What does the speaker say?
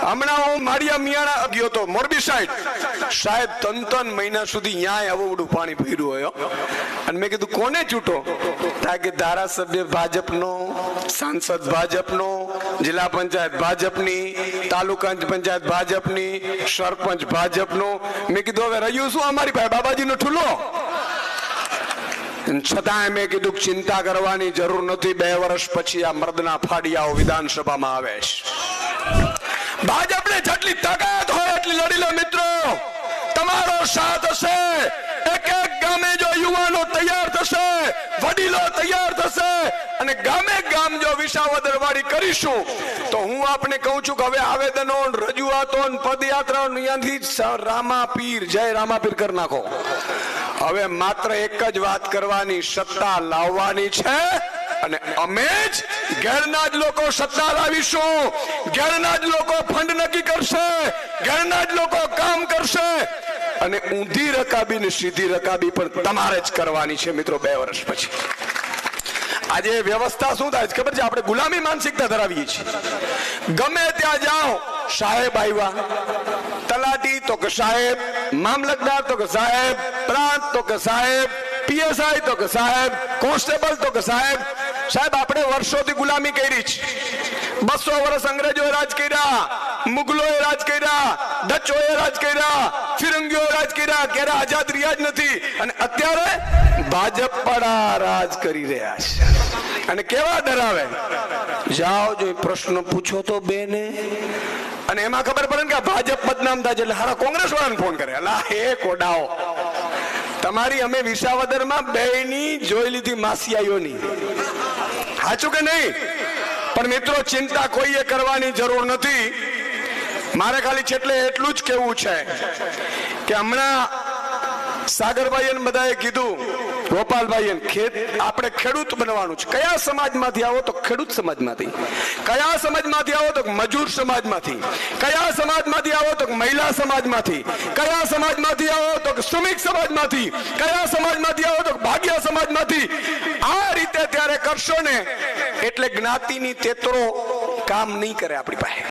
હમણાં હું માળિયા મિયાણા ગયો તો મોરબી સાહેબ 3 મહિના સુધી ન્યાય આવડું પાણી ભર્યું હોય અને મેં કીધું કોને ચૂંટો કે ધારાસભ્ય ભાજપનો, સાંસદ ભાજપનો, જિલ્લા પંચાયત ભાજપની, તાલુકા પંચાયત ભાજપની, સરપંચ ભાજપનો. મેં કીધું હવે રહ્યું શું અમારી પાસે બાબાજીનો ઠુલો. છતાં મેં કીધું ચિંતા કરવાની જરૂર નથી. 2 વર્ષ પછી આ મર્દના ફાડિયાઓ વિધાનસભામાં આવે છે. ભાજપને જેટલી તાકાત હોય એટલી લડી લો મિત્રો. તમારો સાથ હશે. એક એક ગામે જો યુવાનો તૈયાર થશે, વડીલો તૈયાર થશે અને ગામે ગામ જો વિસાવદર વાળી કરીશું તો હું આપને કહું છું કે હવે આવેદનો, રજૂઆતો, પદયાત્રાઓ અહીંયાથી રામાપીર, જય રામાપીર કરી નાખો. હવે માત્ર એક જ વાત કરવાની, સત્તા લાવવાની છે અને અમે જ ઘેરના જ લોકો સત્તા લાવીશું. ઘેરના જ લોકો ફંડ નક્કી કરશે, ઘેરના જ લોકો કામ કરશે અને ઊંધી રકાબી ને સીધી રકાબી પણ તમારે જ કરવાની છે મિત્રો. 2 વર્ષ પછી આજે વ્યવસ્થા શું થાય છે ખબર છે? આપણે ગુલામી માનસિકતા ધરાવીએ છીએ. ગમે ત્યાં જાઓ, સાહેબ આવ્યા, તલાટી તો કે સાહેબ, મામલતદાર તો કે સાહેબ, પ્રાંત તો કે સાહેબ, પીએસઆઈ તો કે સાહેબ, કોન્સ્ટેબલ તો કે સાહેબ. સાહેબ આપણે વર્ષોથી ગુલામી કરી છે. 200 વર્ષ અંગ્રેજોએ રાજ કર્યા, મુગલોએ રાજ કર્યા, ડચોએ રાજ કર્યા, ફિરંગીઓએ રાજ કર્યા, ક્યારે આઝાદ રહ્યા જ નથી. અને અત્યારે ભાજપ પડા રાજ કરી રહ્યા છે અને કેવા ડરાવે. જાઓ જો પ્રશ્ન પૂછો તો બેને, અને એમાં ખબર પડે ને કે ભાજપ બદનામ થાય એટલે હારા કોંગ્રેસ વાળાને ફોન કરે. અલા હે કોડાઓ, તમારી અમે વિસાવદરમાં બેની જોઈ લીધી માસિયાઈઓની. સાચું કે નહીં? પણ મિત્રો ચિંતા કોઈએ કરવાની જરૂર નથી. મારે ખાલી છેલ્લે એટલું જ કહેવું છે કે હમણાં સાગરભાઈ બધાએ કીધું, ગોપાલભાઈ, આપણે ખેડૂત બનવાનું છે. કયા સમાજમાંથી આવો તો ખેડૂત સમાજમાંથી, કયા સમાજમાંથી આવો તો મજૂર સમાજમાંથી, કયા સમાજમાંથી આવો તો મહિલા સમાજમાંથી, કયા સમાજમાંથી આવો તો શ્રમિક સમાજમાંથી, કયા સમાજમાંથી આવો તો ભાગ્ય સમાજમાંથી. આ રીતે ત્યારે કરશો ને એટલે જ્ઞાતિની તેતરો કામ નહીં કરે આપણી પાસે.